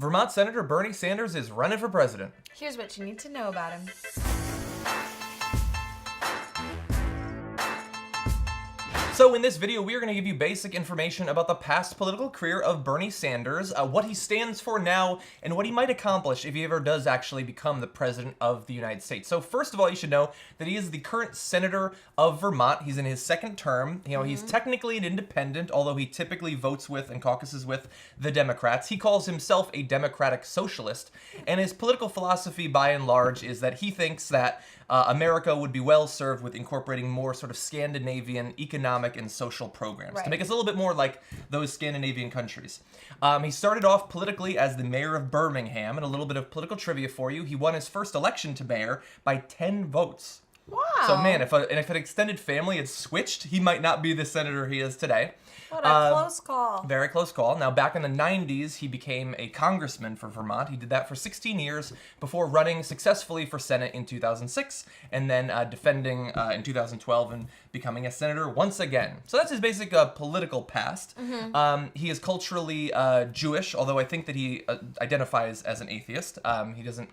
Vermont Senator Bernie Sanders is running for president. Here's what you need to know about him. So in this video, we are going to give you basic information about the past political career of Bernie Sanders, what he stands for now, and what he might accomplish if he ever does actually become the president of the United States. So first of all, you should know that he is the current senator of Vermont. He's in his second term. He's technically an independent, although he typically votes with and caucuses with the Democrats. He calls himself a democratic socialist, and his political philosophy, by and large, is that he thinks that America would be well served with incorporating more sort of Scandinavian economic and social programs to make us a little bit more like those Scandinavian countries. He started off politically as the mayor of Birmingham, and a little bit of political trivia for you. He won his first election to mayor by 10 votes. Wow. So man, if an extended family had switched, he might not be the senator he is today. What a close call. Very close call. Now, back in the 90s, he became a congressman for Vermont. He did that for 16 years before running successfully for Senate in 2006, and then defending in 2012 and becoming a senator once again. So that's his basic political past. He is culturally Jewish, although I think that he identifies as an atheist. He doesn't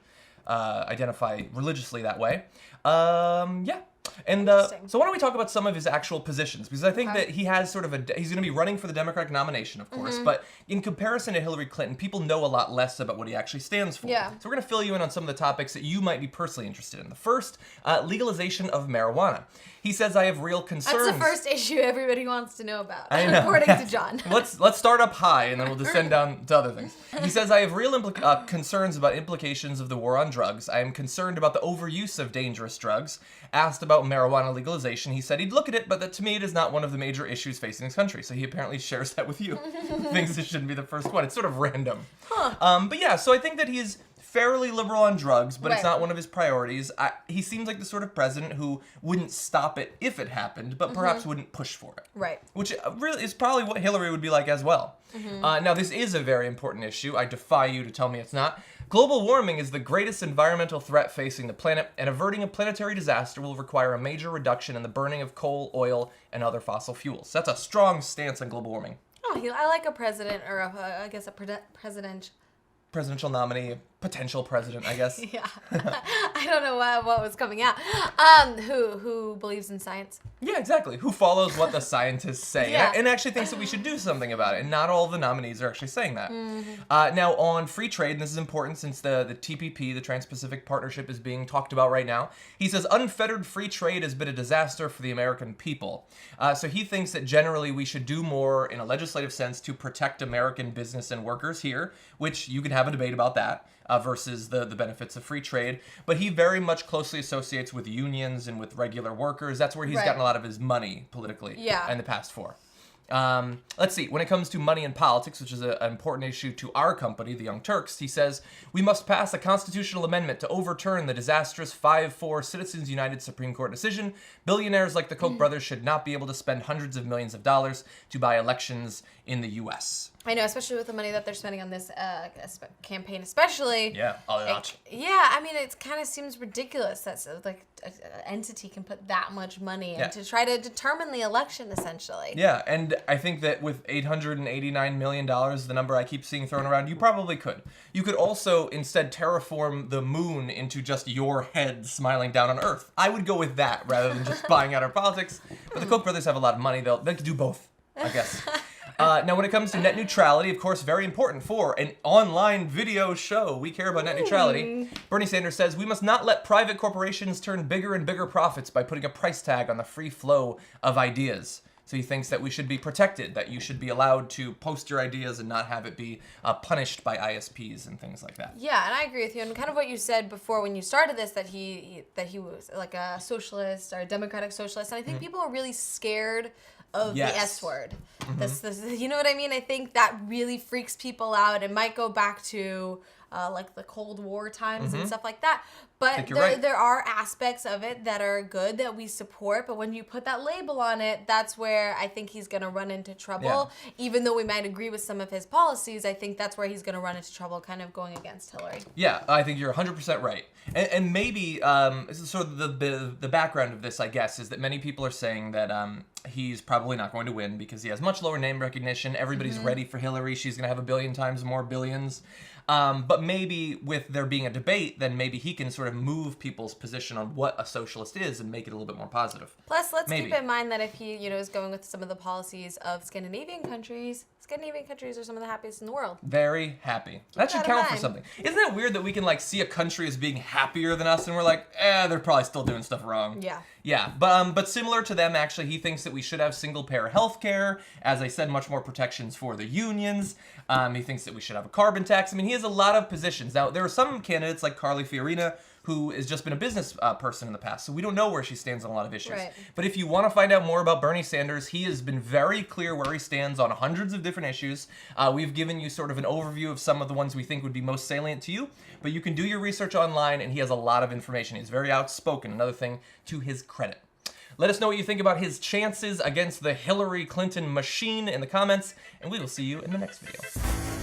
identify religiously that way. Yeah. And so why don't we talk about some of his actual positions? Because I think that he has sort of he's going to be running for the Democratic nomination, of course, but in comparison to Hillary Clinton, people know a lot less about what he actually stands for. Yeah. So we're going to fill you in on some of the topics that you might be personally interested in. The first, legalization of marijuana. He says, I have real concerns. That's the first issue everybody wants to know about, I know. according to John. Let's start up high, and then we'll descend down to other things. He says, I have real concerns about implications of the war on drugs. I am concerned about the overuse of dangerous drugs. Asked about marijuana legalization, he said he'd look at it, but that to me it is not one of the major issues facing this country. So he apparently shares that with you. Thinks it shouldn't be the first one. It's sort of random. But yeah, so I think that he is fairly liberal on drugs, but it's not one of his priorities. He seems like the sort of president who wouldn't stop it if it happened, but perhaps wouldn't push for it. Right. Which really is probably what Hillary would be like as well. Now, this is a very important issue. I defy you to tell me it's not. Global warming is the greatest environmental threat facing the planet, and averting a planetary disaster will require a major reduction in the burning of coal, oil, and other fossil fuels. That's a strong stance on global warming. Oh, I like a president, or I guess a Presidential nominee, potential president, I guess. Yeah. I don't know what was coming out. Who believes in science? Yeah, exactly. Who follows what the scientists say Yeah. and actually thinks that we should do something about it. And not all of the nominees are actually saying that. Now, on free trade, and this is important since the TPP, the Trans-Pacific Partnership, is being talked about right now. He says unfettered free trade has been a disaster for the American people. So he thinks that generally we should do more in a legislative sense to protect American business and workers here, which you can have a debate about that. Versus the benefits of free trade. But he very much closely associates with unions and with regular workers. That's where he's gotten a lot of his money politically in the past for. Let's see. When it comes to money in politics, which is an important issue to our company, the Young Turks, he says, we must pass a constitutional amendment to overturn the disastrous 5-4 Citizens United Supreme Court decision. Billionaires like the Koch brothers should not be able to spend hundreds of millions of dollars to buy elections in the U.S. I know, especially with the money that they're spending on this campaign, especially. Yeah, a lot. I mean, it kind of seems ridiculous that like an entity can put that much money in to try to determine the election, essentially. Yeah, and I think that with $889 million, the number I keep seeing thrown around, you probably could. You could also instead terraform the moon into just your head smiling down on Earth. I would go with that rather than just buying out our politics. But the Koch brothers have a lot of money. They could do both, I guess. Now, when it comes to net neutrality, of course, very important for an online video show. We care about net neutrality. Bernie Sanders says, we must not let private corporations turn bigger and bigger profits by putting a price tag on the free flow of ideas. So he thinks that we should be protected, that you should be allowed to post your ideas and not have it be punished by ISPs and things like that. Yeah, and I agree with you. And kind of what you said before when you started this, that he was like a socialist or a democratic socialist. And I think people are really scared of the S word. This, you know what I mean? I think that really freaks people out. It might go back to like the Cold War times and stuff like that. But there are aspects of it that are good that we support. But when you put that label on it, that's where I think he's going to run into trouble. Yeah. Even though we might agree with some of his policies, I think that's where he's going to run into trouble, kind of going against Hillary. Yeah, I think you're 100% right. And maybe this is sort of the background of this, I guess, is that many people are saying that he's probably not going to win because he has much lower name recognition. Everybody's ready for Hillary. She's going to have 1 billion times more billions. But maybe with there being a debate, then maybe he can sort of move people's position on what a socialist is and make it a little bit more positive. Plus, let's keep in mind that if he, is going with some of the policies of Scandinavian countries are some of the happiest in the world. Very happy. That should count for something. Isn't it weird that we can see a country as being happier than us, and we're like, they're probably still doing stuff wrong. Yeah. Yeah, but similar to them, actually, he thinks that we should have single-payer health care. As I said, much more protections for the unions. He thinks that we should have a carbon tax. I mean, he has a lot of positions. Now, there are some candidates like Carly Fiorina, who has just been a business person in the past, so we don't know where she stands on a lot of issues. Right. But if you want to find out more about Bernie Sanders, he has been very clear where he stands on hundreds of different issues. We've given you sort of an overview of some of the ones we think would be most salient to you, but you can do your research online, and he has a lot of information. He's very outspoken, another thing to his credit. Let us know what you think about his chances against the Hillary Clinton machine in the comments, and we will see you in the next video.